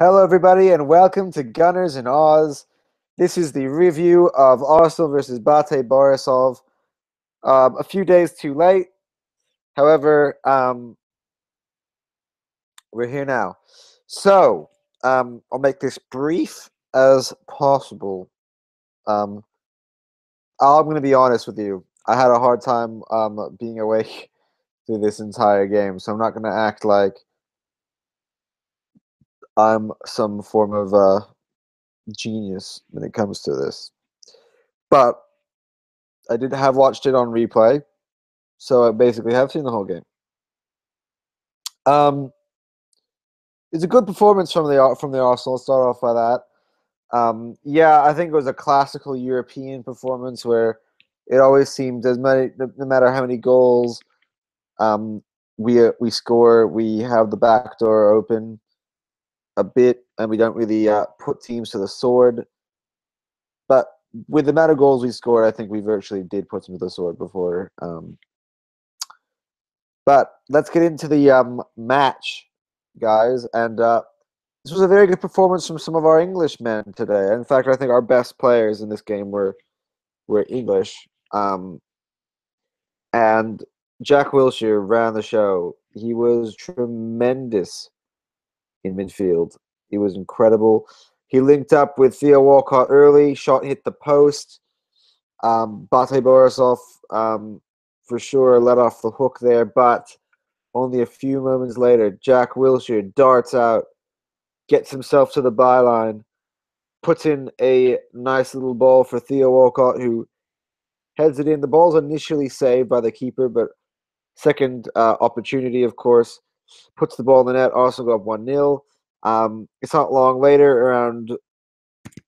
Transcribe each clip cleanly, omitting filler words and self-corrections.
Hello, everybody, and welcome to Gunners in Oz. This is the review of Arsenal versus BATE Borisov. A few days too late. However, we're here now. So, I'll make this brief as possible. I'm going to be honest with you. I had a hard time being awake through this entire game, so I'm not going to act like I'm some form of genius when it comes to this. But I did have watched it on replay, so I basically have seen the whole game. It's a good performance from the Arsenal. Start off by that. Yeah, I think it was a classical European performance where it always seemed no matter how many goals we score, we have the back door open a bit, and we don't really put teams to the sword. But with the amount of goals we scored, I think we virtually did put them to the sword before. But let's get into the match, guys. And this was a very good performance from some of our English men today. In fact, I think our best players in this game were English. And Jack Wilshere ran the show. He was tremendous in midfield. He was incredible. He linked up with Theo Walcott early. Shot hit the post. BATE Borisov for sure let off the hook there, but only a few moments later, Jack Wilshere darts out, gets himself to the byline, puts in a nice little ball for Theo Walcott, who heads it in. The ball's initially saved by the keeper, but second opportunity, of course, puts the ball in the net. Arsenal go up 1-0. It's not long later, around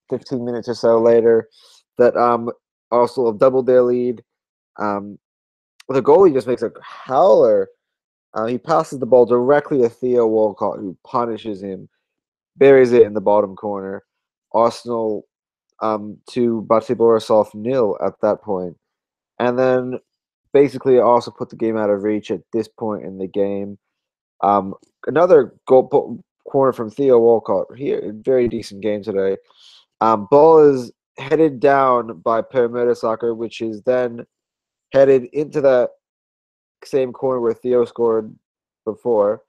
15 minutes or so later, that Arsenal have doubled their lead. The goalie just makes a howler. He passes the ball directly to Theo Walcott, who punishes him, buries it in the bottom corner. Arsenal 2, BATE Borisov 0 at that point. And then basically also put the game out of reach at this point in the game. Another goal corner from Theo Walcott. Here, very decent game today. Ball is headed down by Per Mertesacker, which is then headed into the same corner where Theo scored before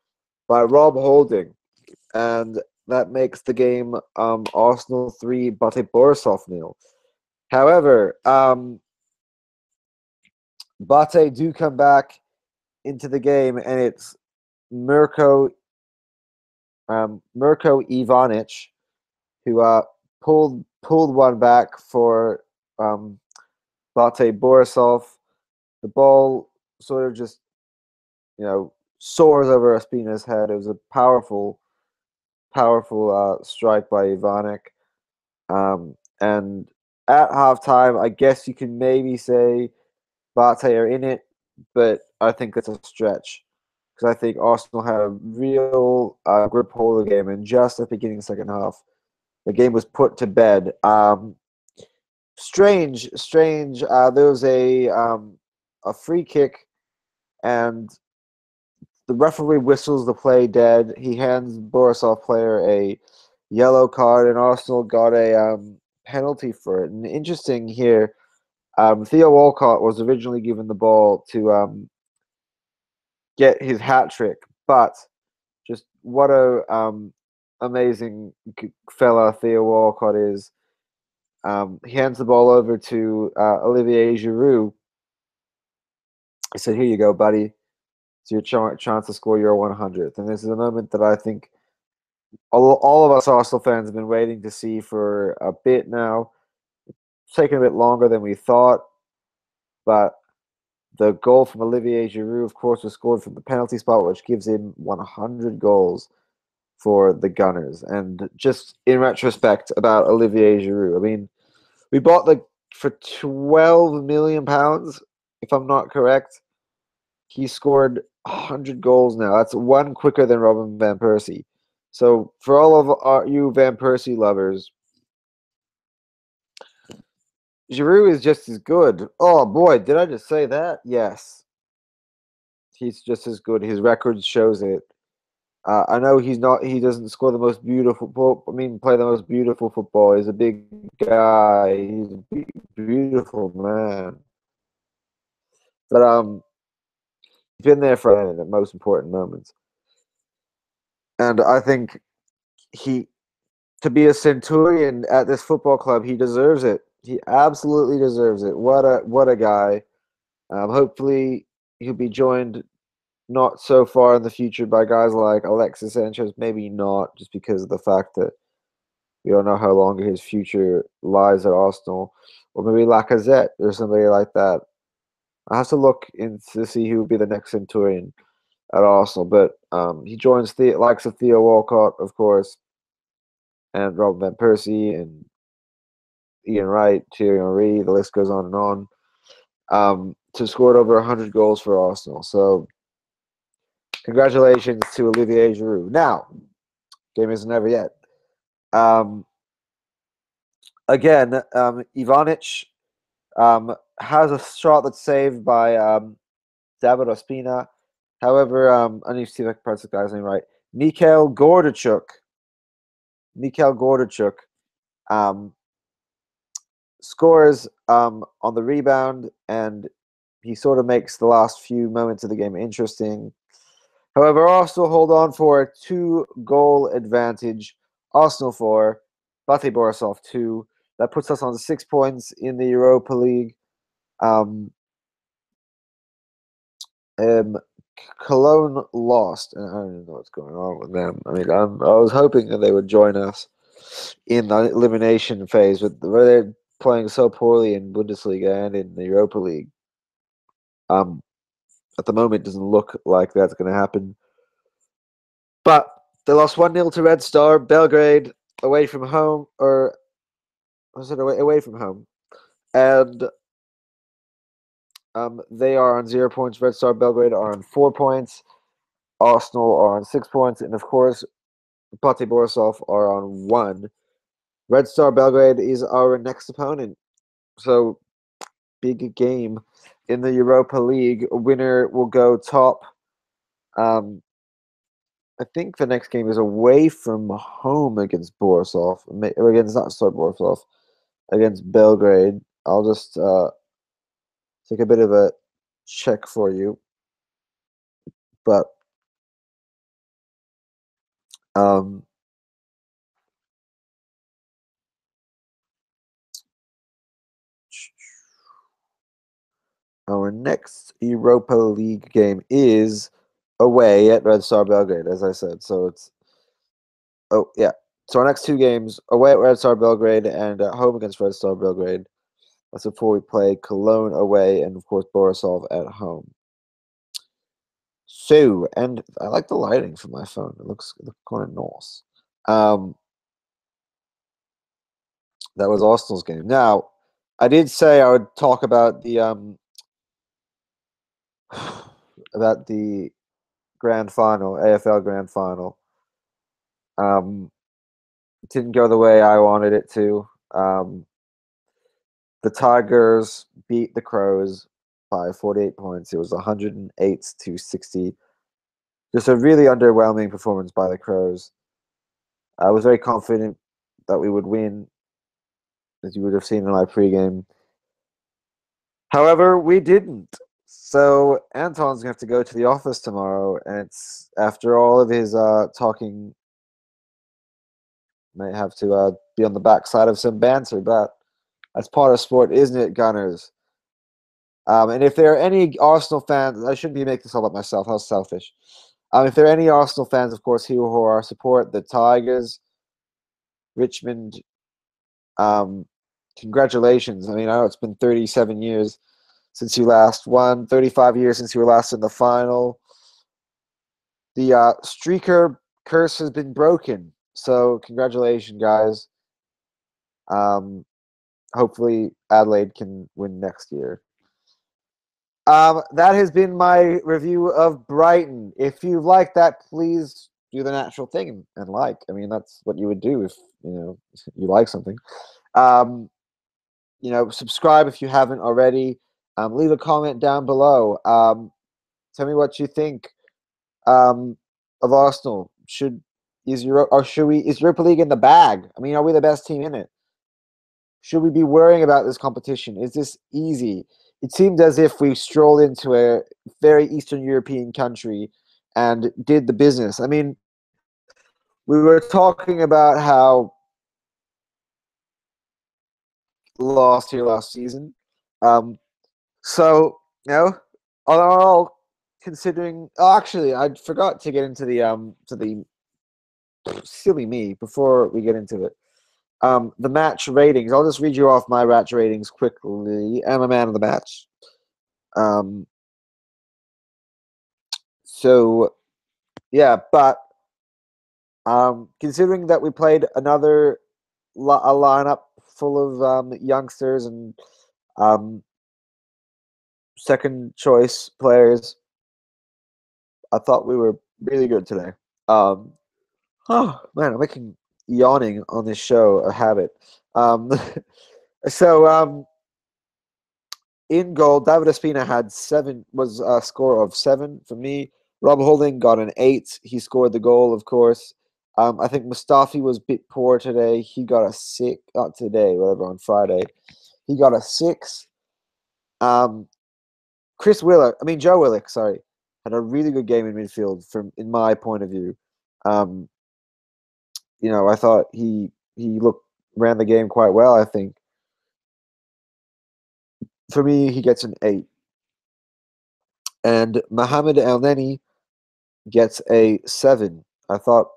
by Rob Holding, and that makes the game Arsenal 3, BATE Borisov 0. However, BATE do come back into the game, and it's Mirko Ivanic who pulled one back for BATE Borisov. The ball sort of just soars over Espina's head. It was a powerful strike by Ivanic. And at halftime, I guess you can maybe say BATE are in it, but I think it's a stretch because I think Arsenal had a real grip hold of the game, and just at the beginning of the second half, the game was put to bed. Strange. There was a free kick, and the referee whistles the play dead. He hands Borisov player a yellow card, and Arsenal got a penalty for it. And interesting here, Theo Walcott was originally given the ball to get his hat trick, but just what a amazing fella Theo Walcott is. He hands the ball over to Olivier Giroud. He said, "Here you go, buddy. It's your chance to score your 100th." And this is a moment that I think all of us Arsenal fans have been waiting to see for a bit now. It's taken a bit longer than we thought, but the goal from Olivier Giroud, of course, was scored from the penalty spot, which gives him 100 goals for the Gunners. And just in retrospect about Olivier Giroud, I mean, we bought for £12 million, if I'm not correct. He scored 100 goals now. That's one quicker than Robin Van Persie. So for all of you Van Persie lovers, Giroud is just as good. Oh boy, did I just say that? Yes. He's just as good. His record shows it. I know he's not. He doesn't score the most beautiful. Play the most beautiful football. He's a big guy. He's a beautiful man. But he's been there for the most important moments, and I think he to be a Centurion at this football club, he deserves it. He absolutely deserves it. What a guy. Hopefully, he'll be joined not so far in the future by guys like Alexis Sanchez. Maybe not, just because of the fact that we don't know how long his future lies at Arsenal, or maybe Lacazette or somebody like that. I have to look in to see who would be the next Centurion at Arsenal. But he joins the likes of Theo Walcott, of course, and Robin van Persie and Ian Wright, Thierry Henry. The list goes on and on. To score over 100 goals for Arsenal. So congratulations to Olivier Giroud. Now, game isn't over yet. Again, Ivanic has a shot that's saved by David Ospina. However, I need to see if I can pronounce the guy's name right. Mikhail Gordichuk scores on the rebound, and he sort of makes the last few moments of the game interesting. However, Arsenal hold on for a 2-goal advantage. Arsenal 4, BATE Borisov 2. That puts us on 6 points in the Europa League. Cologne lost, and I don't know what's going on with them. I mean, I was hoping that they would join us in the elimination phase, but they're playing so poorly in Bundesliga and in the Europa League. At the moment, it doesn't look like that's going to happen. But they lost 1-0 to Red Star Belgrade away from home, or was it away from home? And they are on 0 points. Red Star Belgrade are on 4 points. Arsenal are on 6 points, and of course, BATE Borisov are on 1. Red Star Belgrade is our next opponent. So, big game in the Europa League. A winner will go top. I think the next game is away from home against Borisov, or against Borisov, against Belgrade. I'll just take a bit of a check for you, but our next Europa League game is away at Red Star Belgrade, as I said. So it's so our next 2 games, away at Red Star Belgrade and at home against Red Star Belgrade. That's before we play Cologne away and, of course, Borisov at home. So, and I like the lighting for my phone. It looks kind of nice. That was Arsenal's game. Now, I did say I would talk about the grand final, AFL grand final. It didn't go the way I wanted it to. The Tigers beat the Crows by 48 points. It was 108 to 60. Just a really underwhelming performance by the Crows. I was very confident that we would win, as you would have seen in my pregame. However, we didn't. So Anton's going to have to go to the office tomorrow, and it's after all of his talking, might have to be on the backside of some banter, but that's part of sport, isn't it, Gunners? And if there are any Arsenal fans, I shouldn't be making this all about myself. How selfish. If there are any Arsenal fans, of course, who are support the Tigers, Richmond, congratulations. I mean, I know it's been 37 years since you last won, 35 years since you were last in the final. The streaker curse has been broken. So congratulations, guys. Hopefully Adelaide can win next year. That has been my review of Brighton. If you like that, please do the natural thing and like. I mean, that's what you would do if you like something. Subscribe if you haven't already. Leave a comment down below. Tell me what you think. of Arsenal? Is Europa League in the bag? I mean, are we the best team in it? Should we be worrying about this competition? Is this easy? It seemed as if we strolled into a very Eastern European country and did the business. I mean, we were talking about how lost here last season. Um, so, all considering, oh, actually, I forgot to get into the silly me before we get into it. The match ratings. I'll just read you off my match ratings quickly. I'm a man of the match. Um, so yeah, but considering that we played a lineup full of youngsters and um, second choice players, I thought we were really good today. Um, oh man, I'm making yawning on this show a habit. Um, so in goal, David Ospina was a score of 7 for me. Rob Holding got an 8. He scored the goal, of course. I think Mustafi was a bit poor today. He got a 6. Not today, whatever, on Friday. He got a 6. Um, Joe Willock, sorry, had a really good game in midfield in my point of view. Um, I thought he ran the game quite well, I think. For me, he gets an 8. And Mohamed El-Neni gets a 7. I thought,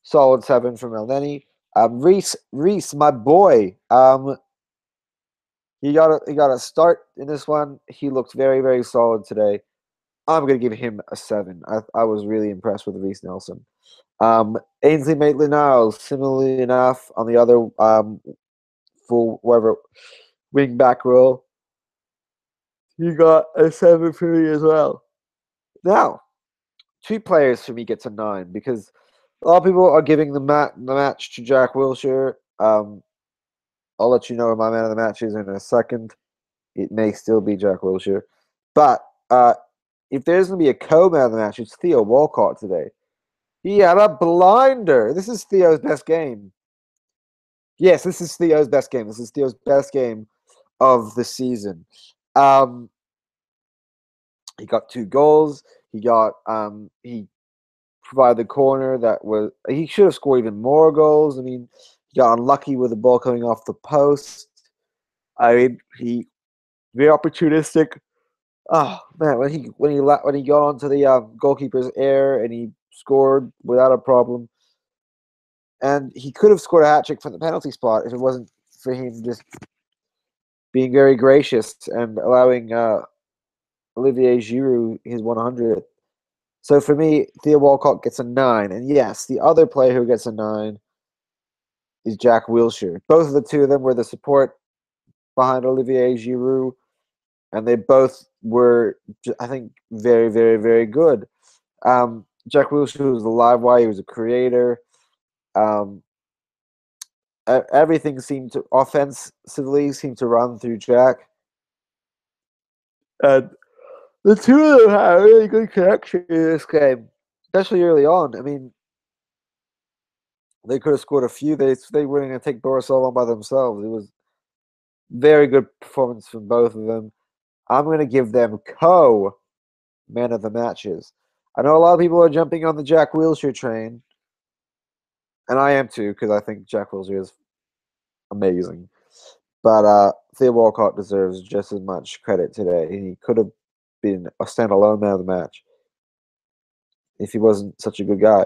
solid 7 from El-Neni. Reese, my boy, he got a start in this one. He looked very, very solid today. I'm gonna give him a 7. I was really impressed with Reese Nelson. Ainsley Maitland-Niles, similarly enough, on the other full whatever wing back role, he got a 7 for me as well. Now, 2 players for me gets a 9 because a lot of people are giving the match to Jack Wilshere. I'll let you know who my man of the match is in a second. It may still be Jack Wilshere. But if there's going to be a co-man of the match, it's Theo Walcott today. He had a blinder. This is Theo's best game. Yes, this is Theo's best game. This is Theo's best game of the season. He got 2 goals. He provided the corner he should have scored even more goals. I mean, he got unlucky with the ball coming off the post. I mean, he very opportunistic. Oh man, when he got onto the goalkeeper's air and he scored without a problem, and he could have scored a hat trick from the penalty spot if it wasn't for him just being very gracious and allowing Olivier Giroud his 100th. So for me, Theo Walcott gets a 9, and yes, the other player who gets a 9 is Jack Wilshere. Both of the two of them were the support behind Olivier Giroud, and they both were, I think, very, very, very good. Jack Wilshere was the live wire. He was a creator. Everything offensively seemed to run through Jack. And the two of them had a really good connection in this game, especially early on. I mean, they could have scored a few. They were going to take Borisov on by themselves. It was very good performance from both of them. I'm going to give them man of the matches. I know a lot of people are jumping on the Jack Wilshere train, and I am too because I think Jack Wilshere is amazing. But Theo Walcott deserves just as much credit today. He could have been a standalone man of the match if he wasn't such a good guy.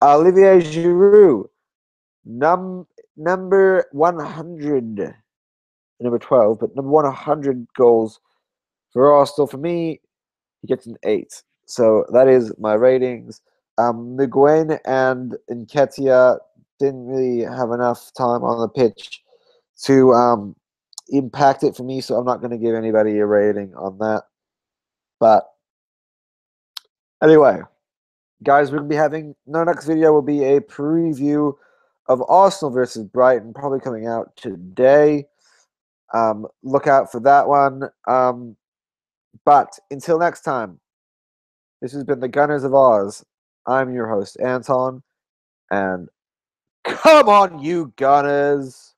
Olivier Giroud, number 100, number 12, but number 100 goals for Arsenal. For me, he gets an 8. So that is my ratings. Nguyen and Nketiah didn't really have enough time on the pitch to impact it for me, so I'm not going to give anybody a rating on that. But anyway, guys, we're going to be having our next video will be a preview of Arsenal versus Brighton, probably coming out today. Look out for that one. But until next time, This has been the Gunners of Oz. I'm your host, Anton, and come on, you Gunners!